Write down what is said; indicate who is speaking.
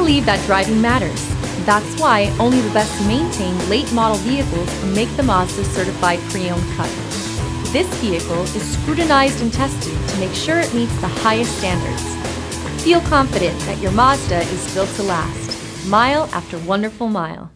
Speaker 1: believe that driving matters. That's why only the best maintained late model vehicles make the Mazda certified pre-owned cut. This vehicle is scrutinized and tested to make sure it meets the highest standards. Feel confident that your Mazda is built to last, mile after wonderful mile.